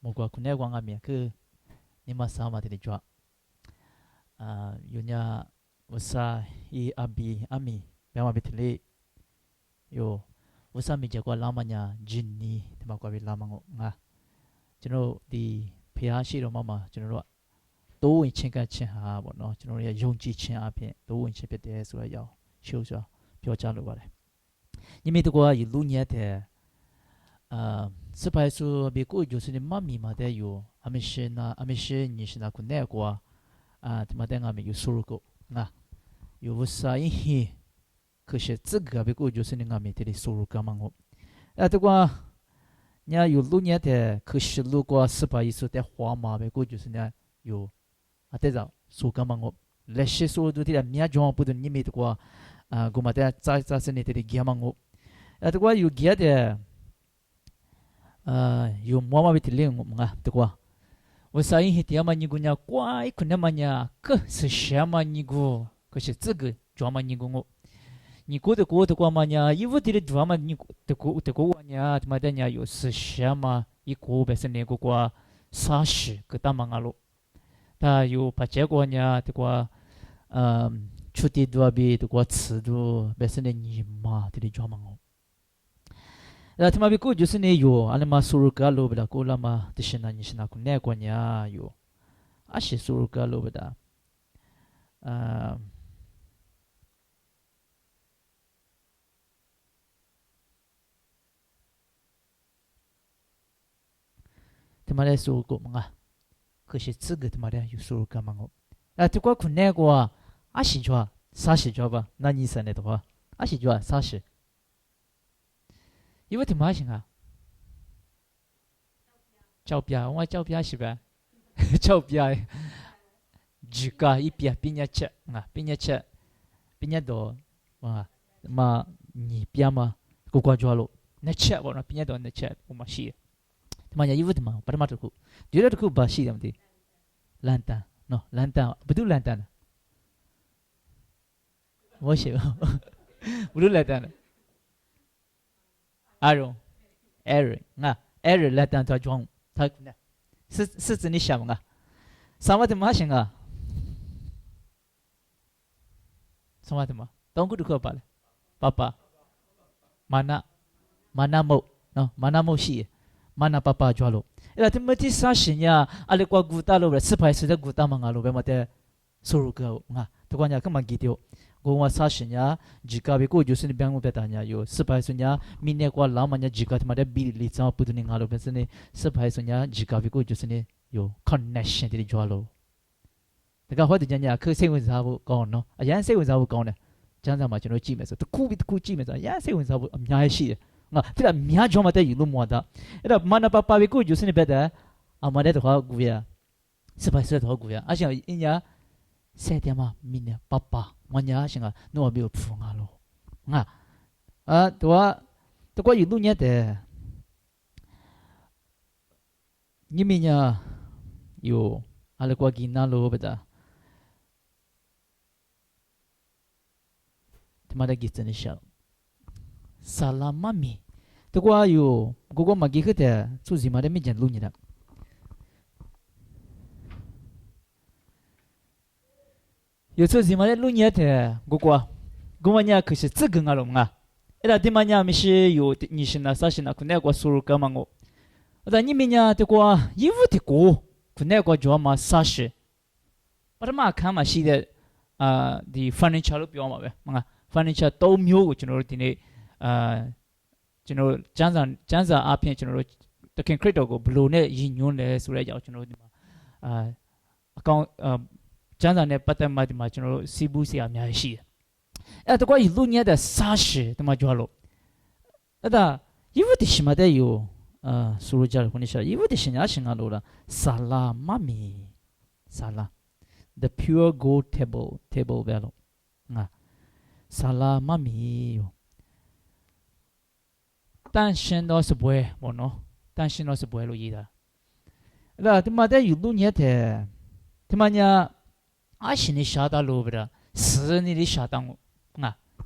뭐가 군내 광함이야 그 니마 사마들이 좋아 요냐 우사 이 아비 아미 배마 비틀리 요 우사 미제과 라마냐 진니 테마과 비 라망고 ngaကျွန်တော်ဒီဖျားရှိတော်မှာမှာကျွန်တော်တို့တိုးဝင်ချင်းကချင်းဟာပေါ့နော်ကျွန်တော်တို့ရဲ့ယုံကြည်ခြင်းအပြင်တိုးဝင်ချင်းဖြစ်တယ်ဆိုတဲ့အကြောင်းရှုပ်စွာပြောကြားလိုပါတယ်ညီမတို့ကလူညက်တဲ့စပိုင်ဆိုဘီကိုဂျိုစနေမမီမာတဲ့ယူအမရှိညရှိနာကုနေကွာဒီမှာတဲ့ငါမီယူဆူရုကိုငါယူဝဆိုင်ဟီ可是这个别个就是那个面的收入干嘛我，这个人家有路年的，可是如果18岁的花嘛，别个就是呢有这个收干嘛我，那些收入的面装不都你们这个我们的在是那的干嘛我，这个有干的，有妈妈别的领我们这个，我所以他们你个呢，怪可能嘛呢，可是什么你个，可是这个专门你个我。你过的过嘛呢？衣服的drama你的过呢？他妈的呢有是什么？一过本身那个过啥事？个大忙啊喽。他有把这个呢，这个出的多比这个吃多本身的你嘛的drama哦。那他妈比过就是呢有，俺们收入高喽不啦？过了嘛，这些呢你是哪个那个呢有？啊是收入高喽不啦？他妈的收入高嘛？可是这个他妈的有收入干嘛哦？这个困难过是做啥事做吧？那你说的话，是做啥事？因为他妈行照片，我照片是吧？照片，juga 一边边吃边多嘛你边嘛，过过做咯，那吃我那边多那吃我嘛是。Temanya ibu tema, pada mata aku. Dia aku basi nanti. Lantan, no lantan, betul lantan. Masih, betul lantan. Aaron, Aaron lantan tu juang, tak, 是指你想sama tema sih sama tema. Tunggu dulu apa? Papa, mana mau, no mana mau sih. mana papa jual lo. Itu mesti sahnya, ada kuah guta lo, sepai sudah guta mangalu, bermata suruh kau, tu kan ya kemana gitu. Gua sahnya, jika beku justru bangun bertanya, yo sepai sunya, minyak kuah lamanya jika tu ada bili sama putu ni ngalu, biasanya sepai sunya jika beku justru ni yo connection dari jual lo. Tapi kalau tu jangan ke sewen sahabu kau no, jangan sewen sahabu kau ne, jangan macam tu cima tu ku cima tu, jangan sewen sahabu amnya sih. tidak miha jom ada ilu muada. Era mana papa beku justru ni beda, amada tu kau gua, sepai sudah tu kau gua. Asyik inya, saya dia mah minyak papa, mana asyik no abiu punga lo. Tu kau ilu nya deh. Ni minyak, yo, ala kau gina lo beda. Temada gitu ni syal. Salamami. Tu gua yo, gua magi ke dia, tu zima dia mejan lu ni dah. Yo tu zima dia lu ni dia, gua nya ke si zeng ngalong Era di mana mesti yo ni sina sa sina kunai gua suruh kamango. Ada ni minya tu gua yivu ti gua kunai gua jual ma sa shi. Pada mak kama si dia di furniture lu pion ma be, furniture tau mio gua cunor tini. ကျွန်တော်ကျန်းစာအပြင်ကျွန်တော်တို့တခင်ခရစ်တော်ကိုဘလို့နဲ့ယဉ်ညွန်းလဲဆိုတဲ့အကြောင်းကျွန်တော်တို့ဒီမှာအကောင်ကျန်းစာနဲ့ပတ်သက်မှဒီမှာကျွန်တော်တို့စီးပူးစရာအများကြီးရှိတယ်။အဲ့တော့ကိုလူညက်တဲ့စာရှိဒီမှာကြွားလို့အဲ့ဒါယေဝတိရှိမတဲ့ယောဆိုရကြတယ်ခုနကယေဝတိရှင်ညာရှင်ကလို့လားဆာလာမမီဆာလာ the pure gold table ပဲလို့ဆာလာမမီ但是都是不会，我喏，但是都是不会录音的。那他妈的有录音的，他妈呢，是你下到路不的，是你的下到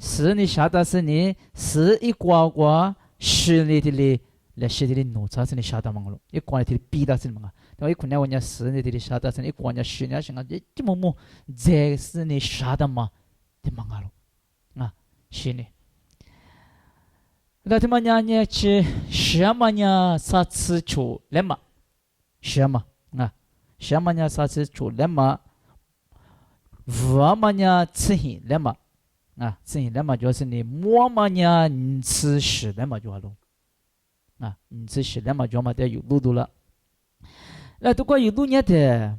是你下到是你是一刮刮，是你的哩来些的农场是你下达忙了，一管的逼到是嘛，对吧？一可能我家是你的下达是，一管家是你想啊，这么么这是你下达嘛的忙了啊，是呢。那他妈娘呢？去什么呢？啥吃出来嘛？什么啊？什么呢？啥吃出来嘛？我嘛呢？吃hin来嘛？啊，吃hin来嘛？就是你我嘛呢？你吃屎来嘛？就好了。啊，你吃屎来嘛？就嘛得有路途了。那如果有路呢的，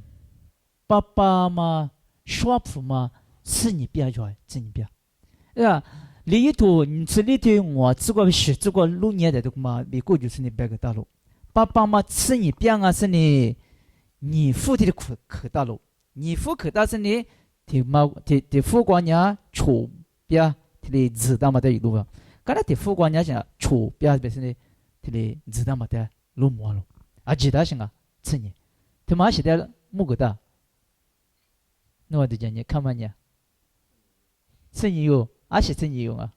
爸爸嘛，说服嘛，吃你不要就吃你不要，对吧？里头你吃里头我吃过是吃过路年的都嘛，美国就是你别个大陆，爸爸嘛吃你边啊是你付的可大陆，你付可大是你的付光呀储边的子弹嘛的一路啊，刚才的付光呀想储边别是你的子弹嘛的路么了，啊其他行啊吃你，他妈是的木个大，那我就讲你看嘛你，吃你有。啊是真有啊，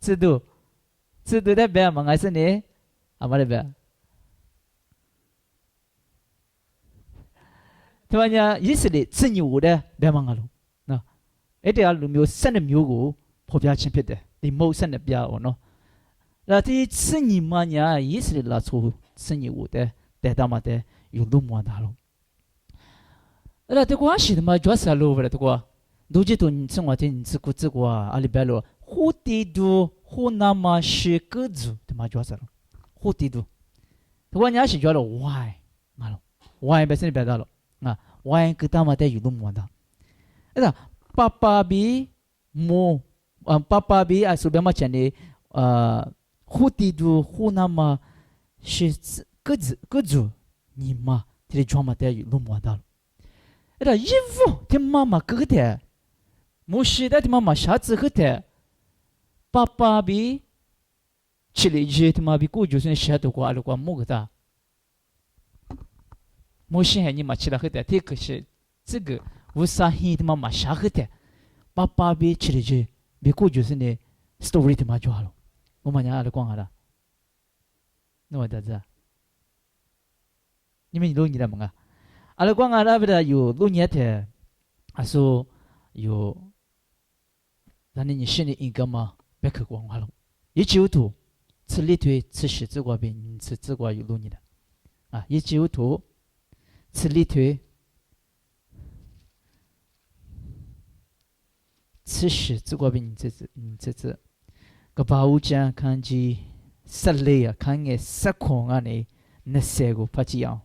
制度在别忙还是你啊嘛的别，对吧？呢，以色列真有的别忙啊喽，那一定要路苗生的苗个破标签别的，你冇生的标哦喏，那这真你嘛呢？以色列拉出真有的，带到嘛的有路么大喽，那这关系的嘛主要是路不了这个。都知道你生活天你吃过这个阿里边了，好地多好那么些个子，他妈叫啥了？好地多，他讲你还是叫了 why， 嘛了 why 本身就别的了啊 why 个他妈的有那么大，那爸爸比么爸爸比啊，说别嘛讲的好地多好那么些个子，你妈这里装嘛的有那么大了，那衣服他妈妈个的。莫是的，他妈妈下次喝的，爸爸比吃了一他妈比过就是下头过阿鲁过木个的，莫是还你妈吃了喝的，这个是这个为啥he他妈妈下喝的，爸爸比吃了一比过就是呢 story 他妈就好了，我妈娘阿鲁讲好了，那我得知，你们录你的么啊？阿鲁讲阿拉不的有录你的，阿说有。那你心里应该嘛别客观化了，一基督徒吃里腿吃屎这个边，你吃这个有路你的啊，一基督徒吃里腿吃屎这个边，你这个把物件看起实力啊，看个实况啊你那些个不一样。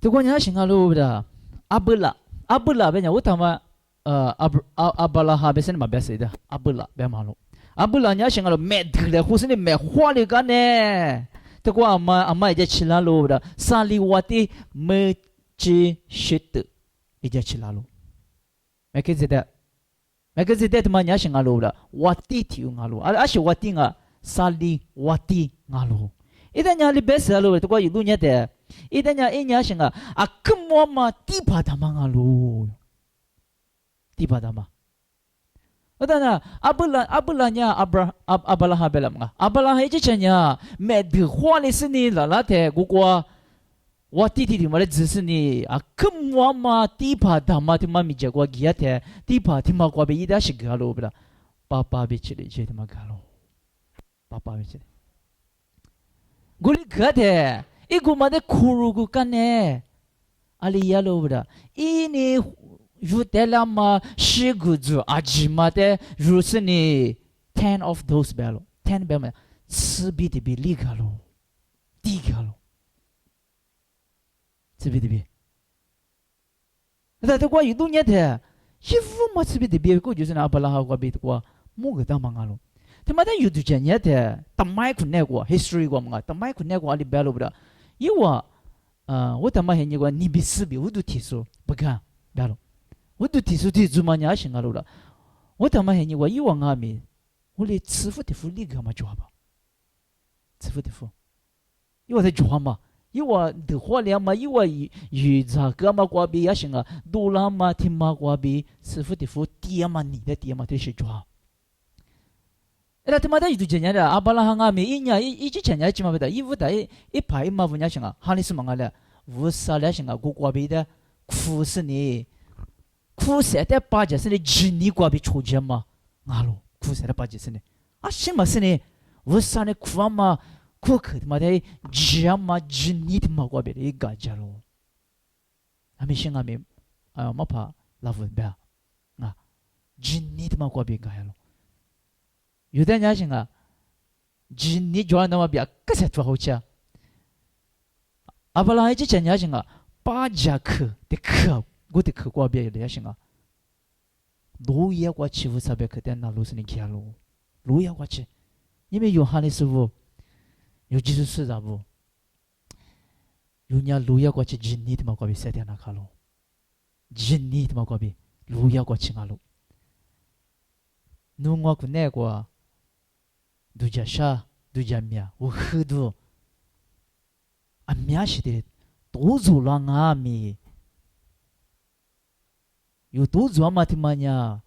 如果你要想个路的阿不啦。阿布拉别讲，我他妈阿巴拉哈别是你妈别谁的阿布拉别马路，阿布拉你要想个了买的了，或是你买花的干呢？这个阿妈一家吃拉路的，沙里瓦的没吃血的，一家吃拉路，没个子的他妈你要想个路的，瓦的提用个路，阿是瓦的啊，沙里瓦的个路，一旦你阿里别是路，这个有路你的。一旦伢一伢想啊，根本嘛地巴他妈啊路，地巴他妈。我当然阿布拉伢阿巴拉哈贝拉嘛，阿巴拉哈一直讲伢，没得话的是你啦的，我弟弟嘛的只是你根本嘛地巴他妈他妈咪讲过几下的，地巴他妈过被一点是个路不啦，爸爸被吃的这他妈个路，爸爸被吃的，我哩个的。一个嘛的苦如个干呢，阿里亚罗不的，一年如得了嘛十个字，阿吉嘛的如是呢 ten of those 白了 ，ten 白嘛，吃比的比利个咯，低个咯，吃比的比，那这个有多年的，衣服嘛吃比的比，个就是那巴拉哈个比的个，么个当忙个咯，他妈的有多讲年的，他妈困那个 history 个嘛，他妈困那个阿里白了不的。因为我他妈很你个你比死比我都提出不干，别了，我都提出提出嘛你还行啊了，我他妈很你个以往阿米，我连吃福的福利个嘛做吧，吃福的福，因为在做嘛，因为的话了嘛，因为有这个嘛瓜比也行啊，多了嘛听嘛瓜比吃福的福爹嘛你的爹嘛这是做， အဲ့ဒါတမတဲ့ယူချင်ရတဲ့အဘလာဟငါမီအညာအချင်ရချင်မှာပဲဒါဤဝတ်တဲ့အဖိုင်မှာဝညာရှင်ကဟာနိစမငါလဲဝဆာလဲရှင်ကကိုကွာပြီးတဲ့ခုစနေခုစတဲ့ပါကြစနေဂျင်းနီကွာပြီးချိုချင်မှာငါလို့ခုစတဲ့ပါကြစနေအရှင်မစနေဝဆာနေခွာမှာခုခတ်မှာတဲ့ဂျမ်းမှာဂျင်းနီတမှာကွာပြီးဒီကကြလို့အမေရှင်ကမေမဖာလာဝဘငါဂျင်းနီတမှာကွာပြီးကရလို့有的人想啊，今你做那么别，可是做好吃。阿伯拉这真人想啊，八家课的课，我的课过别的想啊，路也过去，无啥别课的那路是你开路，路也过去，因为有哈的师傅，有技术师咋不？有人路也过去，今你他妈过别塞点那卡路，今你他妈过别路也过去那路，侬我可那过。두자 샤 두자 미야 우흐두 아미아시데 도주랑아미 요 도주아마티마냐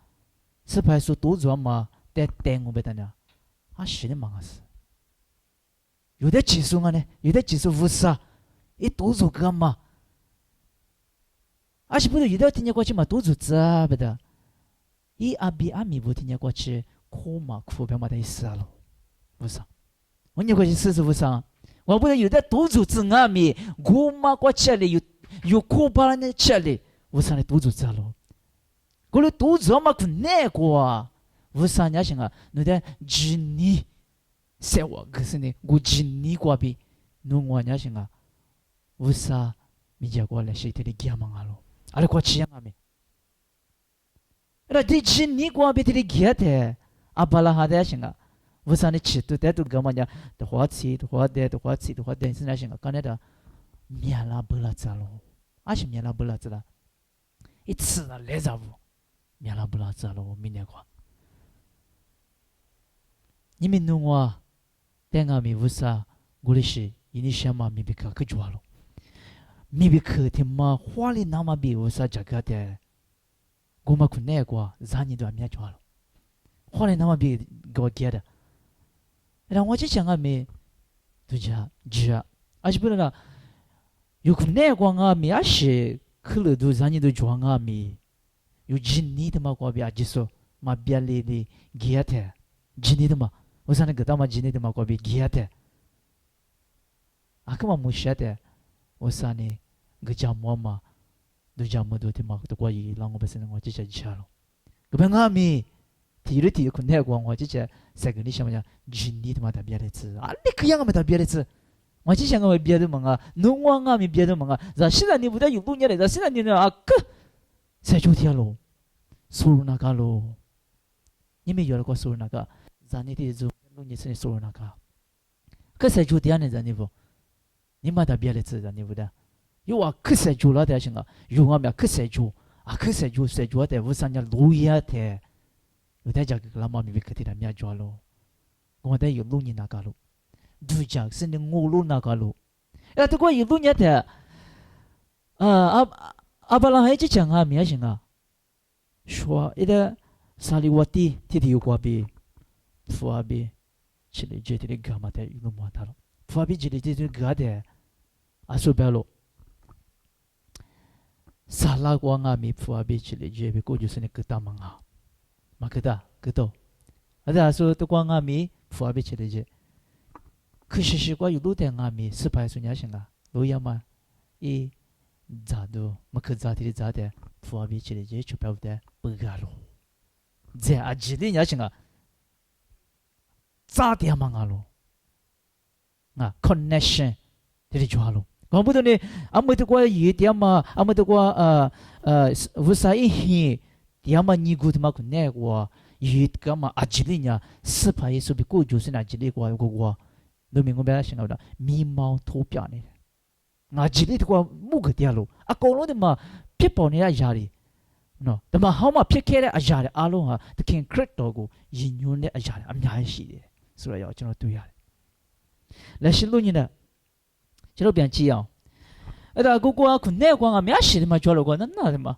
스파이스 도주아마 때땡고 베다냐 아시네 망았어 요데 지수가네 요데 지수 우사 이 도주가마 아시부도 요데 티냐 거치마 도주자 베다 이 아비 아미 보티냐 거치 코마 쿠베마다 있어로不是，我你过去试试不是？我不是有的多组织阿米，我妈过吃的有可怕的吃的，我上来多组织了。过来多组嘛可难过，我上家想啊，那的今年，是我可是呢，我今年过比，侬我家想啊，我啥米家过来谁的家忙啊咯？阿拉过吃阿米，那这今年过比的家的，阿巴拉哈的想啊。我上的吃都带都干嘛呢？都花钱，都花的，都花钱，都花的，现在想个，刚才的面拉不拉子了，还是面拉不拉子了？一吃了来着不？面拉不拉子了，明年过。你们弄我，等下咪为啥？我的是，因为什么咪别个去做了？咪别个他妈花里那么比为啥这个的？我们可那个，咱你都还没做了，花里那么比给我给的。然后我就想啊，没，对家，家，而且不能啦，有可能光啊，没啊是，可能都咱你都装啊没，有今年的嘛，过别就说，嘛别来的，给他，今年的嘛，我想那个他嘛今年的嘛过别给他，啊，干嘛没写的？我想呢，个家么嘛，都家么都的嘛，都过一，让我不是我就讲吃了，个别啊没。提了提可能光我就讲三个你想么样？今年他妈特别的吃啊！你可样个没特别的吃？我就想个别的忙啊，农王啊没别的忙啊。然现在你不得有路年了，现在你啊个才就天咯，收入那个咯，你没有了过收入那个，咱你得做路年是收入那个，可才就天呢，咱你不，你没特别的吃，咱你不得，有啊可才就了的行啊，有啊没可才就啊可才就的，我上家路也的。有的家个老妈咪别克提他们家抓咯，我的有路你那个咯，对家是你我路那个咯，哎，这个有路你的，阿巴拉还只讲啊，咩行啊？说一个沙利瓦蒂提提有过比，富阿比，起来接的干嘛的有路么他咯，富阿比起来接的干的，阿苏白咯，沙拉光啊咪富阿比起来接比过就是那个大忙啊。makeda keto ada so to kwa ngami phwa be chile je khishishi kwa yudu te ngami sipai sunya shinga lo yama e zado makza ti zade phwa be chile je chupau de bugalo je ajili nya shinga za de mangalo nga connection ti jwalo amudo ne amudo kwa yi de ma amudo kwa wusai hi 디아마 니구드마 군네고 이트가마 아질리냐 스파이 소비 고주스 아질리고 고고 너밍고 배라싱가다 미마오 토피아네 아질리고 무그디알로 아콜로데마 피포네야 야리 노 데마 하마 피케레 아자레 알로하 드킨 크릭도고 인윤네 아자레 암야시데 소라요 저노 두야레 라실로니나 저로 변지요 에다 고고아 군네고가 мя시데마 줘로고 난나데마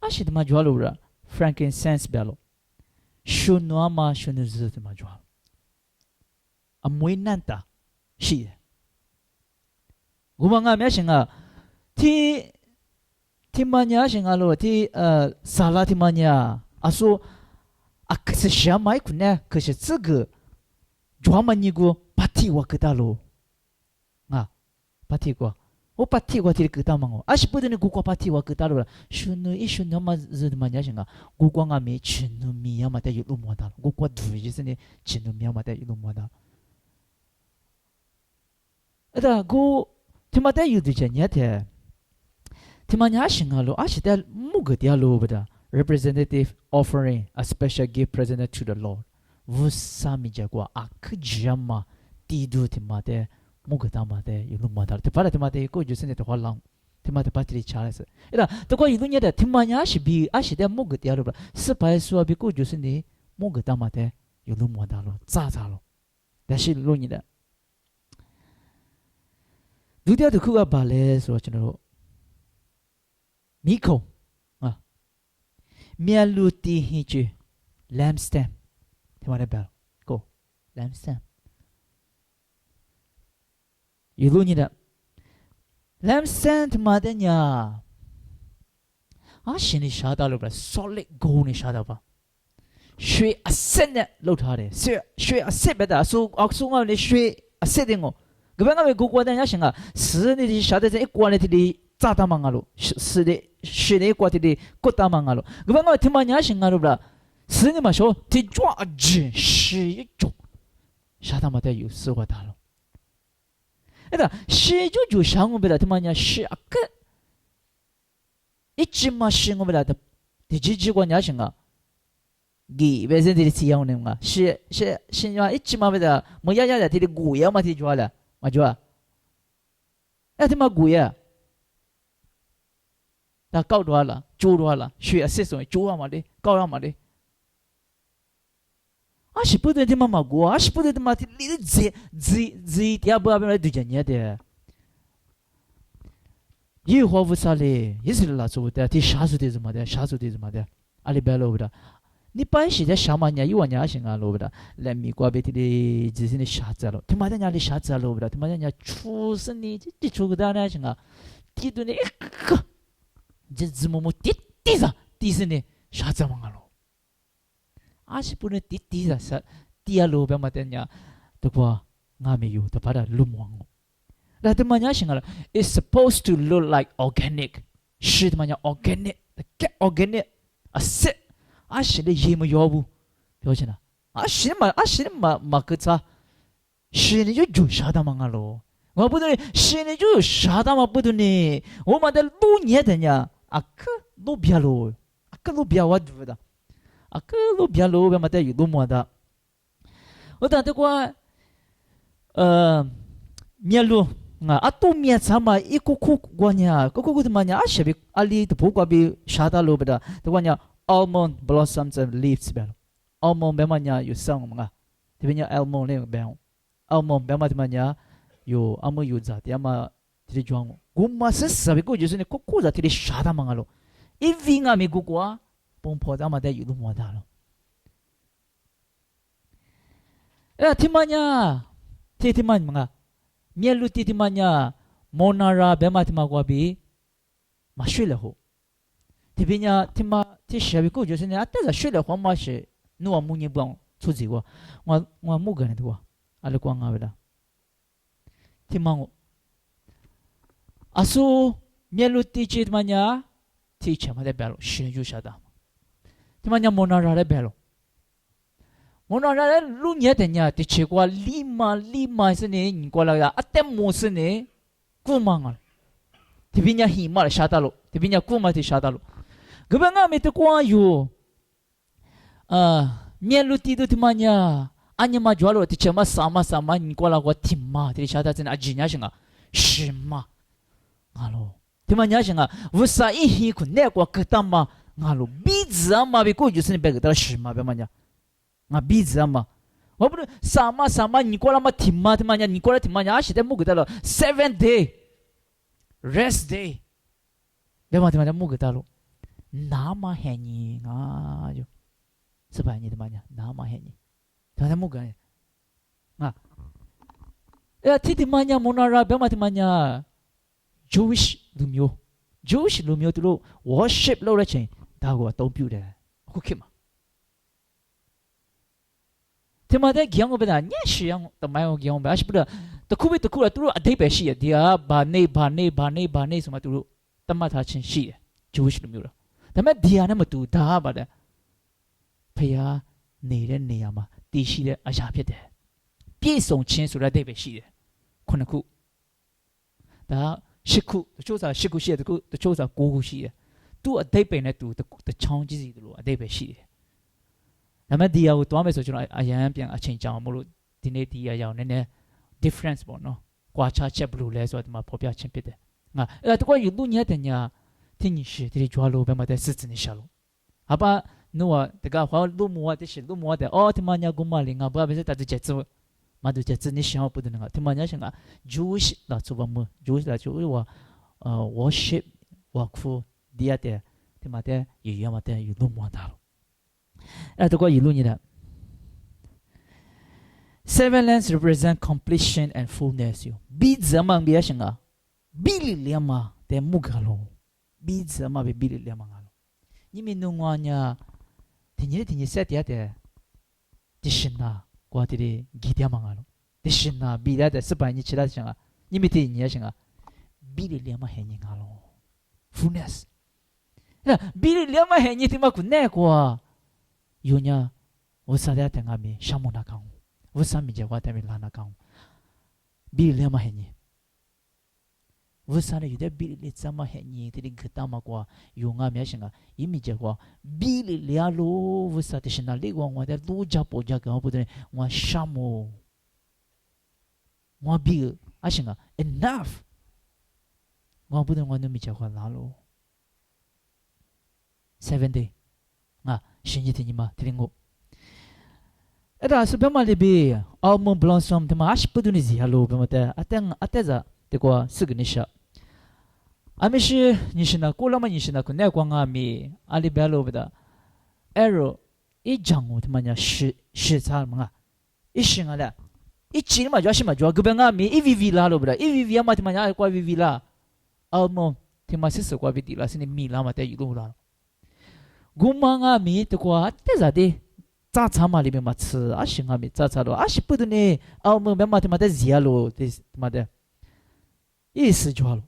아시데마 줘로라 frankincense bello shunuama shunuzut majwa အမွေးနံ့တာရှိတယ်။ဘုမငါမျက်ရှင်ကတီမညာရှင်ကလို့ဇာလာတီမညာအဆိုအခစရှာမိုက်ခုနဲ့ကစစကဂျွာမနီကိုပါတီဝကတာလို့ငါပါတီကို我把铁锅提给他们哦，而是不得你古瓜把铁锅给他了，说你一说你嘛是嘛伢想啊，古瓜俺没吃糯米呀嘛得有路么的，古瓜土就是你吃糯米嘛得有路么的，那古他妈得有的钱伢的，他妈伢想啊咯，而是得木个点咯不的 ，representative offering a special gift presented to the Lord， 我啥米家瓜啊可这嘛，地都他妈的。木个他妈的有路么的，他把他妈的过就是那的话浪，他妈的把这里查了是，那他过有路伢的，他妈伢是比是的木个点了不？是白说比过就是你木个他妈的有路么的了，咋了？但是路伢的，路点的苦个巴嘞说真的，米口啊，面路地黑句 ，lampstand， 他妈的白，go lampstand。有路你的 lampstand 嘛的呀，是你晓得了吧 ？solid gold 你晓得吧？水啊色的漏他的，水啊色别的，说我的水啊色的我，搿边我古的人家想啊，是你晓得这一锅里头的炸弹嘛咯，是的，水的一锅里的锅弹嘛咯，搿边我听嘛人家想啊了吧？是你嘛说，这抓紧是一种，晓得嘛的有事话大了。那是就想我们的他妈呀是啊个，一直嘛是我们的，第几句关键是啊，给为什么这样呢嘛？是嘛一直嘛为的，我呀的这里古呀嘛这句话了，嘛就啊，那他妈古呀，那搞多了，做多了，学啊，是什么做啊嘛的，搞啊嘛的。是不得他妈过，是不得他妈的，你这第二步那对人家的，耶和华无啥嘞，也是拉出的，这啥子的什么的，啥子的什么的，阿里白罗的，你把些在啥嘛呀，有人行啊罗的，来美国别的就是你啥子了，他妈的人家啥子罗的，他妈人家出生的这出个单呢行啊，地都呢一个，这怎么地上地是呢啥子嘛了。是不能滴的是，滴啊路边嘛的呀，这个俺没有，他把它弄完了。那他妈伢想了 ，it's supposed to look like organic， 是他妈伢 organic， 是，是的也没有不，了解呢？是嘛个啥？是的就啥的嘛咯？我不对，是的就啥的嘛不对呢？我们的路年的呀，可路边路，可路边我读的。个路边路边嘛得有路么的，我当这个面路都面啥嘛一个个呢，个的嘛呢，是比阿里的不过比啥的路不的，这个呢 almond blossoms and leaves 边 almond 边嘛呢有生嘛，这边呢 almond 那个边 almond 边嘛的嘛呢有阿么有咋的嘛，这里装我嘛是啥比个就是呢个在这里啥的嘛咯，一vinga没个个。崩破咱们得有路么大了，听嘛呀，听嘛嘛，面路听嘛呀，莫那拉别嘛听嘛过比，嘛睡了后，这边呀听嘛听谁比过就是呢，但是睡了后嘛是，侬话木你不出去过，我木个人多，阿拉光啊不啦，听嘛我，说面路听嘛呀，听什么的别了，是就晓得。他妈娘莫那来白了，莫那来路年的呀，的结果立马是呢，你过来呀，点么是呢，古忙啊，这边呀黑马了下大路，这边呀古马的下大路，这边俺们的光有，面路地都他妈呀，俺们嘛主要的这嘛啥嘛，你过来我听嘛，这下大真啊，真呀是啊，是嘛，啊喽，他妈娘是啊，为啥一黑困那个可当嘛？俺路鼻子啊嘛，别过就是你别个到什么别嘛呀，鼻子啊嘛，我不是啥嘛，你过来嘛听嘛，他妈呀，你过来听嘛呀，现在木个到了 7 day rest day， 别嘛他妈呀木个到了，那么黑你就是吧？你他妈呀，那么黑你，他木个 티티마냐 모나라 베마티마냐 Jewish လူမျိုး Jewish လူမျိုးသူတို့ worship လုပ်တဲ့ချိန်ဒါကိုအသုံးပြုတယ်အခုခေတ်မှာဒီမှာတဲ့ကြောင်ကပဲညရှေအောင်တမိုင်းကိုကြောင်ပဲအရှိပဒတခုပဲတခုတော့သူတို့အတိတ်ပဲရှိတယ်ဒီဟာဘာနေဆိုမှသူတို့တတ်မှတ်ထားခြင်းရှိတယ် Jewish လူမျိုးတော့ဒါပေမဲ့ဒီဟာနဲ့မတူဒါကပါတဲ့ဖျားနေတဲ့နေရာမှာတည်ရှိတဲ့အရာဖြစ်တယ်ပြည့်စုံခြင်းဆိုတဲ့အတိတ်ပဲရှိတယ်ခုနှစ်ခုဒါရှစ်ခုတချို့စာရှစ်ခုရှိတယ်တချို့စာ9ခုရှိတယ်သူ့အတိတ်ပဲနဲ့သူတချောင်းကြီးစီတို့အတိတ်ပဲရှိတယ်ဒါပေမဲ့ဒီဟာကိုတွားမယ်ဆိုကျွန်တော်အရန်ပြန်အချိန်ကြောင်မလို့ဒီနေ့ဒီဟာရောက်နည်းနည်း difference ပေါ့နော်ကွာခြားချက်ဘယ်လိုလဲဆိုတော့ဒီမှာဖော်ပြခြင်းဖြစ်တယ်ငါအဲ့ဒါတကွယူလူညတဲ့ညာ听你是这里抓路，别嘛在狮子你下路，好吧？侬话这个话路木啊，这是路木的哦，他妈娘公嘛灵啊，不要别是打着节奏，嘛都节奏你想不得那个，他妈娘想啊，Jewish 啦做什么？Jewish 啦就话worship 话苦第二的，他妈的有样嘛的有路木大路，哎，这个一路你的。Seven lands represent completion and fullness. You bid zaman biya siya nga, bili liyama te mugalo. Bid zaman bi bili liyama ngalo. Ni minungwa niya, tinyi set ya te, tishina kwa tiri gidya mangalo. Tishina bida te sabay ni chila siya nga, ni miti niya siya nga, bili liyama henyi ngalo. Fullness. Bili liyama henyi tima kunne kwa, yun niya, usada te nga mi, shamu na kang. Vusa mi jawa ta mi lana kaung bi le ma henyi vusa le yude bi le tsama henyi ti gata ma kwa yunga me shinga yimi jawa bi le lo vusa te shina le wa de lu ja po ja ga po de wa shamo wa bi a shinga enough wa po de wa no mi jawa la lo 7 day nga shinji ti ni ma ti ngoအဲ့ဒါစပမလေးဘေးအော်မွန်ဘလော့ဆမ်တမအရှပဒူနီဇီဟလိုဘမတဲ့အတန်အတက်ဇာတကွာစကနိရှာအမရှိနိရှနာကိုလမနိရှနာကိုနေကွာငါမီအလီဘဲလိုဘဒအဲ့ရောအဂျန်ကိုတမညာရှေစားမငါအရှင်ကလာအချင်းမကြွားရှိမကြွားကဘငါမီ EVV လာလို့ဘဒ EVV အမတမညာကွာ VV လာအော်မွန်ဒီမစစ်စကွာ VT လာစနေမီလာမတဲ့ယူလို့လာဂုမငါမီတကွာတက်ဇာတဲ့炸茶嘛里面嘛吃，啊行啊咪炸茶咯，啊是不的呢，啊我们嘛他妈的热咯，这他妈的，意思就好了，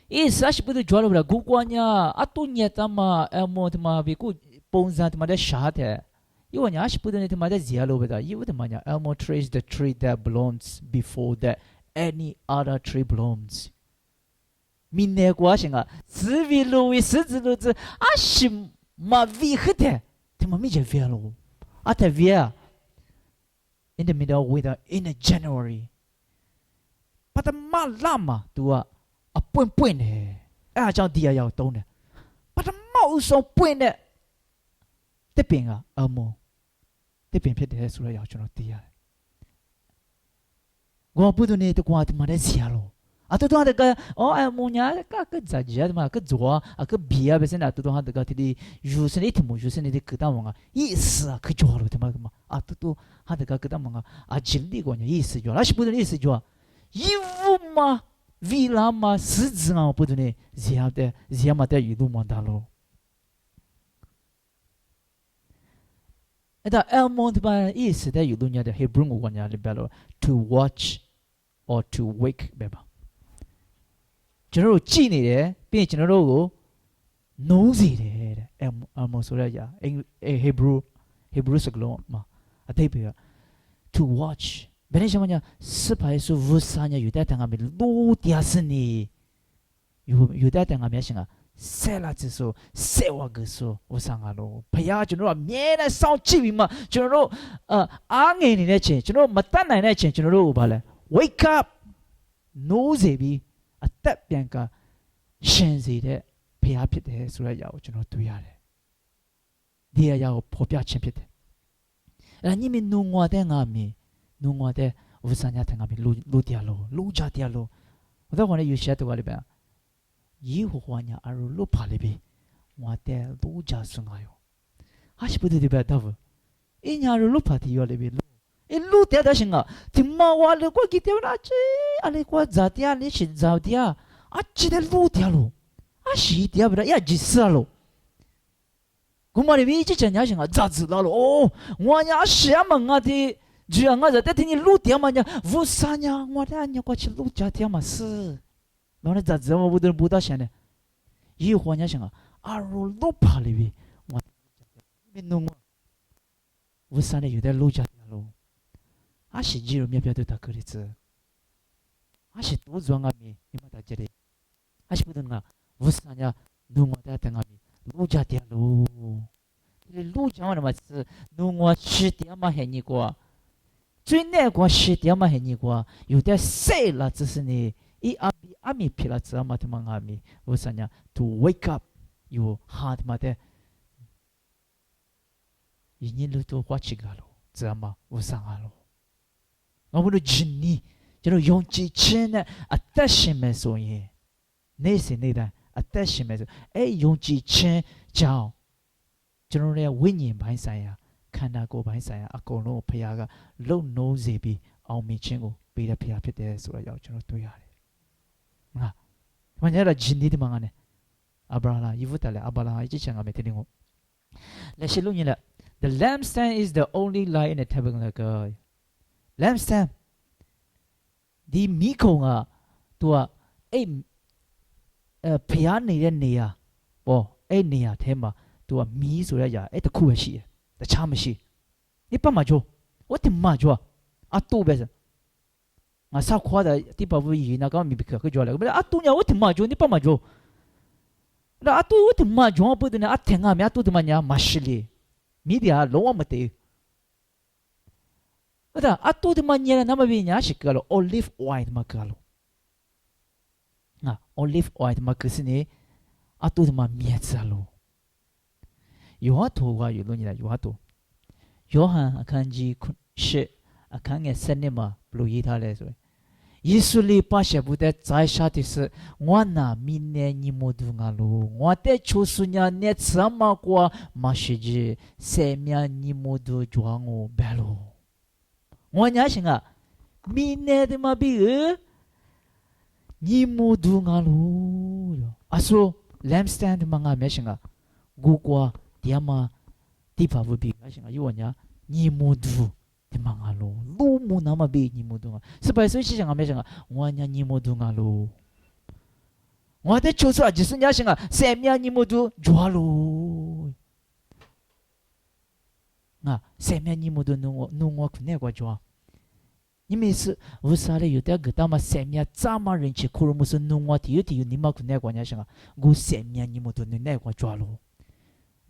意思啊是不的就好了不啦，古关呀，啊多年他妈，啊么他妈别个本身他妈的啥的，因为呢啊是不的呢他妈的热咯不啦，因为他妈呢，啊么 trace the tree that blooms before that any other tree blooms，明年过行啊，紫薇芦苇狮子芦子，啊是嘛为何的？他妈没见 via 咯，啊他 via in the middle with in a January， 把他妈拉嘛，都啊半半的，啊叫底下要懂的，把他毛上半的，这边啊么，这边偏的出来要叫底下，我不懂呢，都光他妈的下咯。atau tu ada ke oh amunya ke saja tu mah ke jua ke biar biasanya atau tu ada ke tadi jualan itu mu jualan itu kita manga is ke jual tu mah atau tu ada ke kita manga ajili konya is jual asyik betul is jual ibu mah villa mah sejengah betul ni zia mata itu mandalo ada elmont bah is dah itu nya dah Hebrew konya lebih to watch or to wake bebaကျွန်တော်တို့ကြည့်နေတယ်ပြီးရင်ကျွန်တော်တို့ကိုနိုးစေတယ်တဲ့အမဆိုရရHebrew စကားလုံးမှာအတိတ်ပဲ to watch ဘယ်နဲ့ရှမညာစပိုင်ဆိုဝဆာညာယူတဲ့တန်ကမြေလို့တရားစနေယူတဲ့တန်ကမြေရှင်ကဆဲလာချဆိုဆဲဝါကဆိုဝဆာငါလို့ဖယားကျွန်တော်တို့အမြဲတမ်းစောင့်ကြည့်ပြီးမှကျွန်တော်တို့အားငယ်နေတဲ့ချိန်ကျွန်တော်မတတ်နိုင်တဲ့ချိန်ကျွန်တော်တို့ကိုဗာလဲ wake up နိုးစေပြီးအသက်ပြန်ကရှင်စေတဲ့ဖျားဖြစ်တယ်ဆိုတဲ့အရာကိုကျွန်တော်တွေ့ရတယ်။ဒီအရာကိုဖော်ပြခြင်းဖြစ်တယ်။အဲ့ဒါညမနုံငွာတဲ့ငါမီနုံငွာတဲ့ဝဆညာတဲ့ငါမီလူတရားလို့လူကြတရားလို့ဘာတော့ကနေယူရှက်တော့လေပဲ။ယေဟောဝါညာအရလို့ပါလေပဲ။ငွာတဲ့လူကြဆွငါယော။ဟာရှိပုဒ်ဒီပဲတော့။အင်းညာလို့ပါတီရောလေပဲ။အ路点的行啊，听嘛话了，我记得那这，阿里我咋的，你是咋的啊？这的路点咯，是点不啦？呀，就是咯。我嘛里面一讲呀行啊，咋子了咯？哦，我呀是啊嘛的，只要我在听你路点嘛呀，无啥呀，我的呀过去路家点嘛是，我那咋子我不到现在，一会儿呀行啊，罗路跑里边，我没弄我，无啥的有点路家点咯，是只有面表都打个例子，是多装啊咪，你嘛打这里，是不懂啊，无啥呀，弄我的等啊咪。路家点路，路家我嘛是弄我吃点嘛很尼个，最难过吃点嘛很尼个，有点晒了，只是呢，阿米皮了，知道嘛？他妈阿米，我想呀，to wake up，有哈他妈的，一年路都花几个了，知道吗？我想啊咯，我不能真呢，就用几千呢，但是没所以，那是那的。attachment 用几千叫ကျွန်တော်တို့ရဲ့ဝိညာဉ်ပိုင်းဆိုင်ရာခန္ဓာကိုယ်ပိုင်းဆိုင်ရာအကုန်လုံးကိုဖခင်ကလုံနှိုးစေပြီးအောင်မြင်ခြင်းကိုပေးတဲ့ဖခင်ဖြစ်တယ်ဆိုတော့ကျွန်တော်တွေ့ရတယ်။ငါမညာတော့ဂျင်းဒီဒီမှာငါနဲ့အဗရာလာယီဗတ်တယ်အဗရာလာအကြည့်ချင်ကမယ်တင်းကိုလက်ရှိလုံညလက် the lampstand is the only light in the tabernacle lampstand ဒီမိခုံကသူကအဲ့ဖျားနေတဲ့နေရာပေါ့အဲ့နေရာထဲမှာသူကမီးဆိုတဲ့အရာအဲ့တခုပဲရှိတယ်တခြားမရှိ你爸妈做我的妈做多呗是少夸的地方不一那个米可做了多呀我的妈做你爸妈做那多我的妈做不得呢听啊多的妈呀马西里米的啊老没得那多的妈呀那么别人是个了 olive oil 嘛个了olive oil 嘛可是呢多的妈面子了有好多话有东西啦有好多约翰အခန်းကြီး8အခန်းငယ်7မှာဘလို့ရေးထားလဲဆိုရင်ယေရှုလေးပါရှဘူးတဲ့ဇိုင်းရှာတိစငွာနာမီနေညီမိုဒူငါလိုငွာတဲ့ချိုဆုညာနဲ့ဆမ်းမကွာမရှိကြီးဆေမြညီမိုဒူကြွားငိုဘယ်လိုငွာညာရှင်ကမီနေတဲ့မပြီးညီမိုဒူငါလိုအဆိုလမ်စတန်မငါမဲရှင်ကဂူကွာတရားမှာ地方不比，而且有人家你木度，你忙啊喽，路木那么比你木度啊，是白水想啊没想啊，我人家你木度啊喽，我的就说就是人家想啊，三面你木度抓喽，三面你木度弄我可那个抓，你每次我啥的有点个他妈三面这么人气，可能不是弄我提你妈可那个人家想啊，我三面你木度那个抓喽。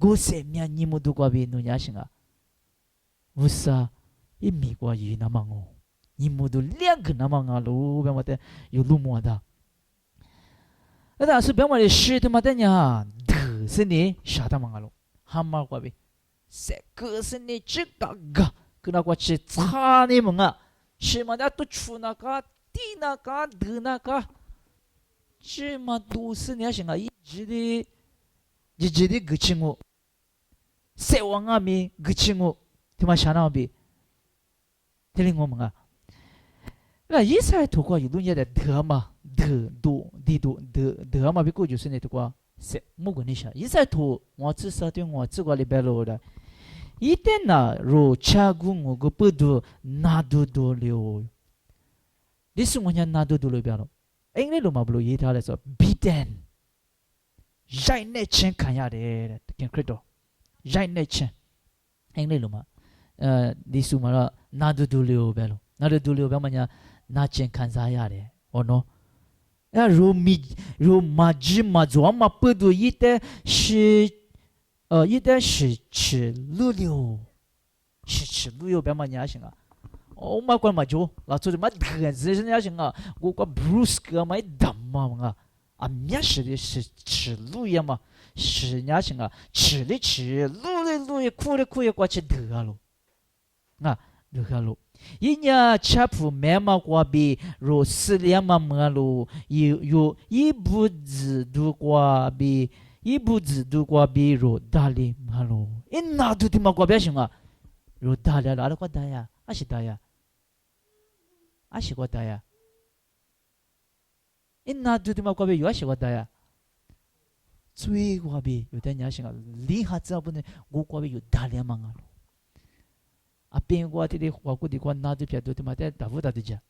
我生命你们都过别弄伢行啊，为啥一米过一那么哦？你们都两个那么啊喽，别么的有路么的？那是别么的是的么的呀？的是你啥的么啊喽？蛤蟆过别，这个是你这个，跟那过去差你们啊？是么的都出那个地那个的那个，这么都是你行啊？一直的个情哦。세왕아미 그친구 디마샤나비 들린거뭔가 나 이사의 도과 유dun야데 드마 드마 비고 주스네 도과 무근이샤 이사의 도 와츠사된 와츠과리 벨로다 이때나 로 차궁고 그쁘도 나두돌려 리스모냐 나두돌려 벼로 앵글로 마블로 예타래서 비덴 자이네 chen 칸야데 켄크리도ရိုက်နေချင်းအင်္ဂလိပ်လိုမှာဒီစုမှာတော့နာဒူဒူလီကိုပဲလို့နာဒူဒူလီကိုပဲမှညာနာကျင်ခံစားရတယ်ဟောနော်ရိုမာဂျီမာဇွာမပဒူယီတဲ့ရှိလူလီရှိလူယိုပဲမှညာရှင်ကအိုမကွာမဂျိုလာဆိုမတ်ဂန်ဇေညာရှင်ကကိုကဘရုစ်ကမိုင်ဒမ်မာငါအမြတ်ရှိလူယမ是人家想啊，吃的吃，撸的撸，苦的苦，过去得了，得了。人家吃不买嘛过比，若死了嘛么咯，有一步子都过比，若打的么咯，那都他妈过别想啊，若打了哪个打呀？阿是大呀，阿是我大呀，因那对对嘛，我别有阿是我大呀，最我别有的人想啊，厉害在不呢，我别有大量忙啊，啊边我这里我估计我那对别对对嘛，但大不大对家，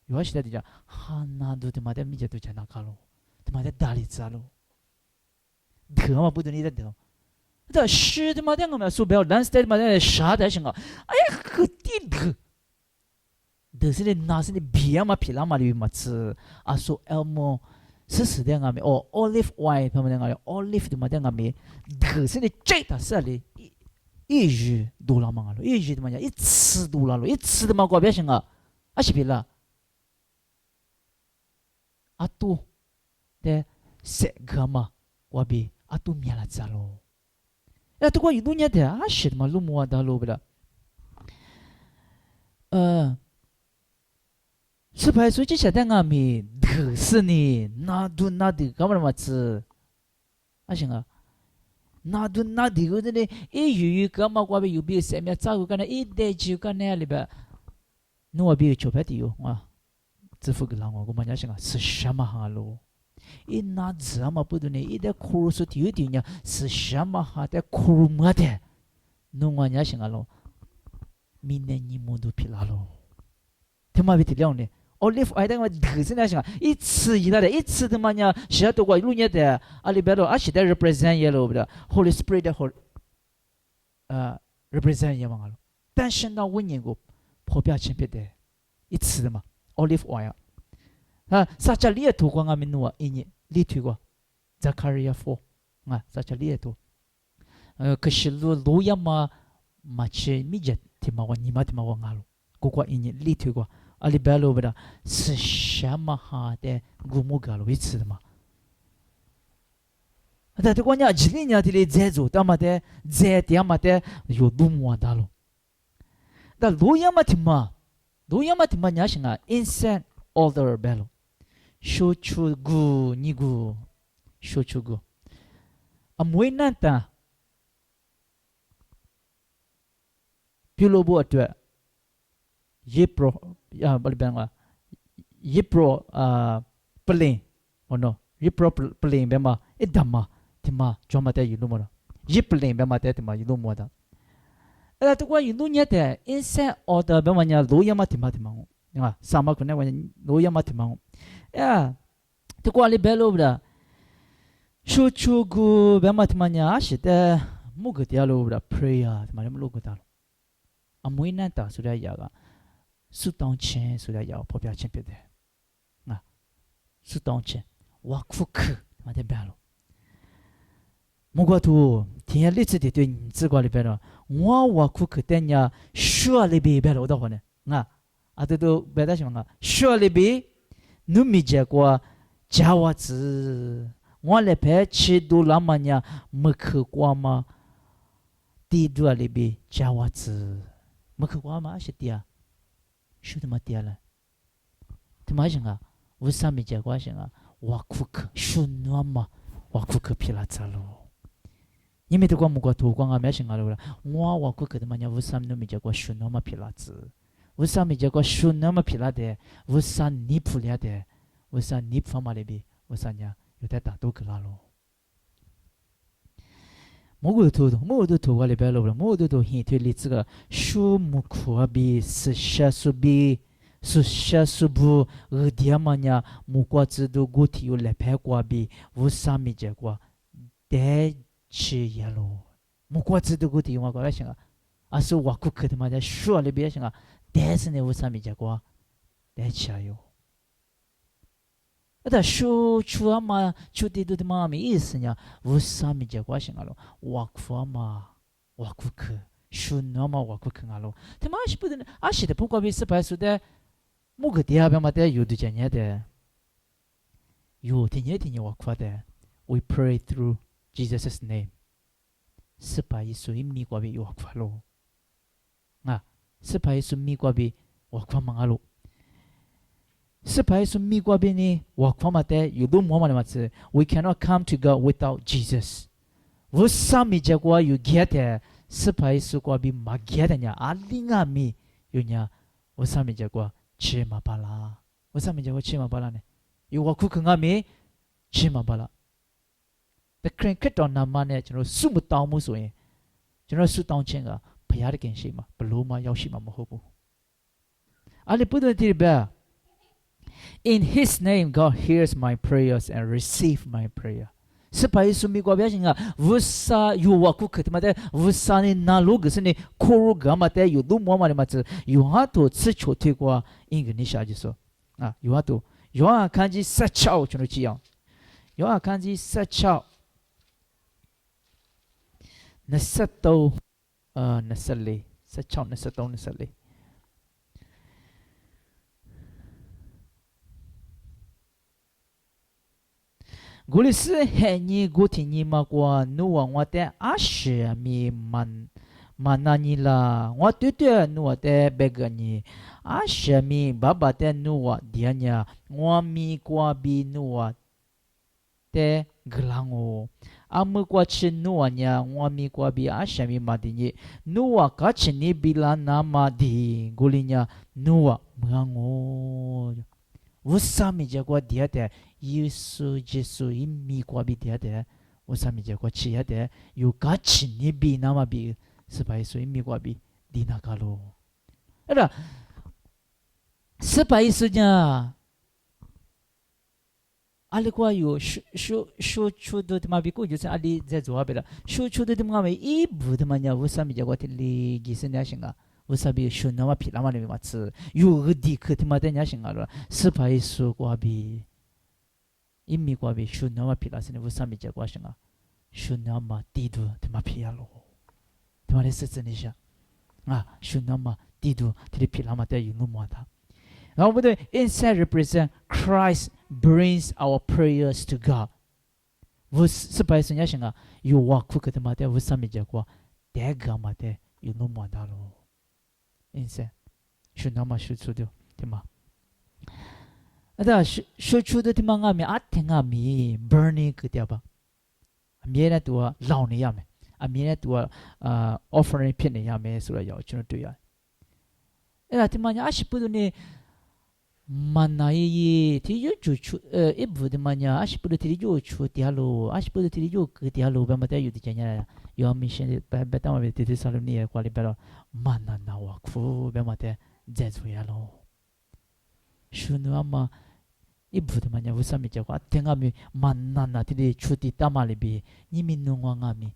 有阿是大对家，哈那对对嘛，但米家对家那卡咯，对嘛但大力子咯，得嘛不对你的得。这是的嘛？这个嘛，说不要蓝色的嘛，那啥的行啊？哎呀，可地的，的是的，那是的，别嘛，皮拉嘛的嘛吃，啊说 elmo，是的个me，哦 olive oil，他们那个 olive 的嘛那个me，的是的最大是的，一日多了嘛了，一日的嘛一次多了，一次的嘛过别行啊？啊是皮拉，啊多的十个嘛，过别啊多米了咋咯？ya tu kwa yudunya de shit ma lu mo da lo bla 是排除这些的阿米的是你那都那的干嘛嘛吃啊行啊那都那的个的呢一有干嘛过被有比什么照顾干呢一代就干那里边侬我比就拍的哟啊支付个人我我们家行啊是什么哈喽一那怎么不对呢一代苦是有点呀是什么哈的苦么的侬我家行啊喽明年你们都皮拉喽他妈被体谅呢olive oil 嘛得是那行啊一次一的一次的嘛呀是要多过路年的啊里边咯啊是在 represent 耶咯不的 Holy Spirit 的 Holy represent 耶嘛咯但是那问年个破表情别的一次的嘛 olive oil 啊撒加利亚图光阿米努啊一年里图过 Zachariah 4啊撒加利亚图可是路亚嘛嘛切米jet 提嘛我尼玛提嘛我阿咯过过一年里图过阿里边咯不的是什么哈的古木噶咯一次的嘛但这关键几年的嘞在做他妈的在他妈的有多么大咯但路亚嘛提嘛路亚嘛提嘛你想啊 instant order 别咯说出古尼古说出古啊没难的比如不对也 pro 啊不里边话也 pro plane 哦 no 也 pro plane 别嘛一打嘛提嘛专门的有路么的也 plane 别嘛的提嘛有路么的哎这个有路年的 instant order 别嘛呀路亚嘛提嘛提嘛啊sama 可能话路亚嘛提嘛呀这个里边咯的说出古别嘛提嘛呀是的木个点咯的 prayer 提嘛么路个的啊没难的所以呀个苏当前所以要破表情别的啊苏当前我苦克嘛的别咯莫过图天历史的对你自个里边了我苦克等呀说里边别了的话呢啊啊这都别的什么啊说里边努米结果加我子我来陪吃多拉嘛呀没去过嘛地多里边加我子没去过嘛是的啊说他妈爹了他妈想啊为啥没结果想啊我苦克说那么我苦克皮拉扎咯因为这个木瓜土光啊没想啊了我苦克的嘛呀为啥没结果说那么皮拉子为啥没结果说那么皮拉的为啥你不了的为啥你方嘛里边为啥呀有点大都去拉咯某个土话里边了某个土现推例子个树木苦啊比是下树比是下树不二点嘛呀木瓜子都古体有来拍瓜比为啥没结果得吃呀咯木瓜子都古体有嘛过来想啊啊是我苦克的嘛在树里边想啊得是呢为啥没结果得吃哟那说出啊嘛，出的都他妈没意思呢。为啥没结果性啊咯？我苦嘛，我苦去，说那么我苦去啊咯。他妈是不的，啊是的，不过为是白说的，某个地下边嘛的有的讲的，有天我苦的。We pray through Jesus' name。是白意思，米过为我苦咯。啊，是白意思米过为我苦嘛啊咯。是排除米瓜边呢，我看嘛的有多么嘛的 We cannot come to God without Jesus。为啥米结果有 get 的？是排除瓜边嘛 get 的呀？阿里阿米有伢我上面讲过切嘛巴拉，我上面讲过切嘛巴拉呢，有我苦肯阿咪切嘛巴拉。แต่เคร่งครัดตอนนั้นมาเนี่ยကျွန်တော်စုမတောင်းမှုဆိုရင်ကျွန်တော်စုတောင်းခြင်းကဘုရားတခင်ရှိမှာဘလို့မှရောက်ရှိမှာမဟုတ်ဘူးအဲ့ဒီပုဒ်တိပဲ In His name God hears my prayers and receive my prayer စပိုင်စုမီကွာဗျာရှင်ကဝဆာယူဝခုခတ်မတဲ့ဝဆာနေနာလိုကစနေခိုရဂမတဲ့ယူဒုမောမရမချယူဟာတိုစချိုတေကွာအင်္ဂနိရှာကြီးဆိုယူဟာတိုယောဟန်ခန်းကြီး16ကျွန်တော်ကြည့်အောင်ယောဟန်ခန်းကြီး1623 24 16 23 24古里斯黑尼古提尼玛瓜努瓦我的阿什米曼纳尼拉我对对努瓦的贝格尼阿什米爸爸的努瓦迪亚尼我米瓜比努瓦的格朗哦阿姆瓜吃努瓦尼我米瓜比阿什米马迪尼努瓦卡吃尼比拉那马迪古里尼努瓦姆哦我上面这个底下的耶稣一米过比底下的我上面这个吃下的有个吃你比那么比是吧？所以米过比di那个咯，哎啦，是吧？意思呢？阿里个有说出的他妈比过就是阿里在做别了，说出的他妈没一步他妈呢，我上面这个的里几十年行啊。我sabi shun nama pila mana mi matsu yu gdi khati mate nya singalo sipai su kwa bi immi kwa bi shun nama pila sine wo sami je kwa singa shun nama tidu tema pia lo tema le se tsini sha shun nama tidu tiri pila mate yu nu mo ta now but inside represent Christ brings our prayers to God wo sipai su nya singa yu wa ku khati mate wo sami je kwa de ga mate yu nu mo ta lo 인생 슈나마 슈츠도 테마 아다 슈츠도 테마가미 아탱가미 burning 그때봐 아미에나 두아 라오니야메 아미에나 두아 offering ဖြစ်နေရမယ်ဆိုတော့ကျွန်တော်တွေ့ရတယ်အဲ့ဒါဒီမှာညာအရှိပုဒ်နေမနာယေတီယချူချူအဘဒမညာအရှိပုဒ်တီယချူတရားလိုအရှိပုဒ်တီယကတရားလိုပဲမတဲ့ယူတချင်ညာယောမရှင်ဘက်တောင်းပဲတီဆာလိုနေကွာလီပဲတော့မနာနာဝခုပဲမတဲ့ဂျက်ဇူရလောရှုနဝမအဘဒမညာဝဆမီချကွာတင်ငါမီမနာနာတီချူတီတမလီဘီညမီနုံဝငါမီ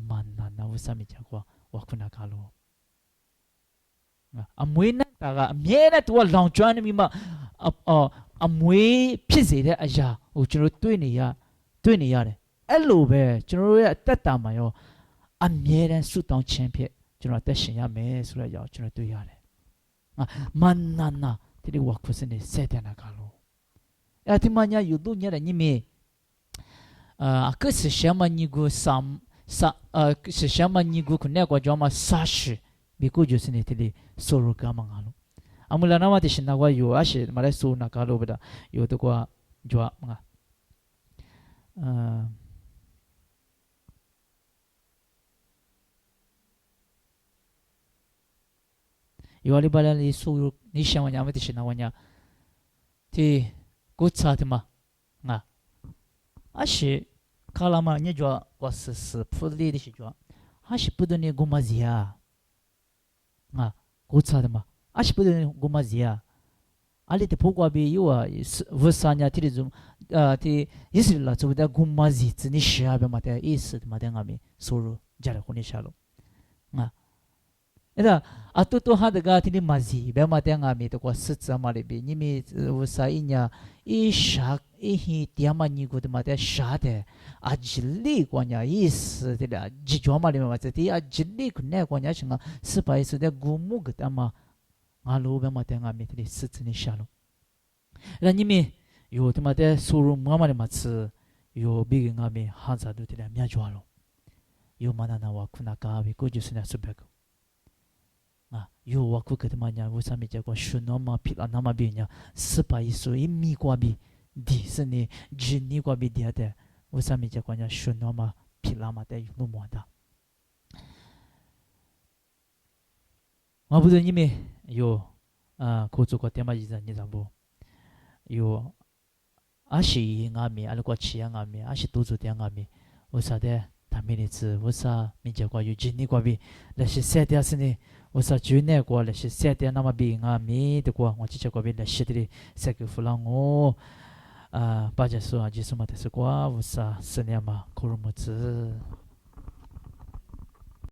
မနာနာဝဆမီချကွာဝခုနာကလောအမွေးနဲ့တာကအမြဲတမ်းသူကလောင်ကျွမ်းနေပြီးမှအမွေးဖြစ်စေတဲ့အရာကိုကျွန်တော်တွေ့နေရတယ်အဲ့လိုပဲကျွန်တော်ရဲ့အသက်တာမှာရောအမြဲတမ်းဆုတောင်းခြင်းဖြင့်ကျွန်တော်အသက်ရှင်ရမယ်ဆိုတဲ့အရာကိုကျွန်တော်တွေ့ရတယ်မန္နာနာဒီဝါခုစနေစတဲ့နာကလို့အဲ့ဒီမှာညာယူတို့ညတဲ့ညမေကစရှမနီကိုစရှမနီကိုခုနဲ့ကွာကြောမှာဆာရှိ비고 주스네 틀리 소로가 망하노 아물라나마 대신나와 요 아시 말에 소나가로보다 요도과 좋아 망아 요알리발리 소 니샤마냐 아마 대신나와냐 티 고차드마 아 아시 칼라마 녀좋아 와스스 풀리디시 좋아 아시 부드니 고마지야 고차드마 아시부드는 고마지야 알리테 보고비 요와 버사냐 티리좀 티 이슬라 저보다 고마지 즈니 시아베 마테 이스 마데가미 소로 자라고니샤로 에다 아토토 하드가 티리 마지 베마데가미 또과 스츠마리비 니미 버사이냐 이샤 이히 디아마니 고드마데 샤데 아질리 과냐 이스 티라 지조마리마 마테티 아질리 군네 과냐 싱가 스파이스데 구무 그다마 알로 베마데가미 티리 스츠니 샤로 라니미 요 드마데 소로 마마리 마츠 요 비긴가미 한사도 티라 미아조알로 요 마나나와 쿠나가비 고주스나 수베고 요 와쿠 그드마냐 우사미제고 슈노마 필라나마 비냐 스파이스 이미과비 디스니 진니과비 디아데 우사미제고냐 슈노마 필라마데 유노모다 我不是你们有口做过点嘛？你怎不有？阿是俺们，阿拉过去俺们，阿是多做点俺们，我啥的，他们的字，我啥民间过有经历过比，那些写的是呢，我啥就那过，那些写的那么比俺们的过，我之前过比那写的写个弗朗我，巴家说啊，就是嘛的是过，我啥是呢嘛，可能么子。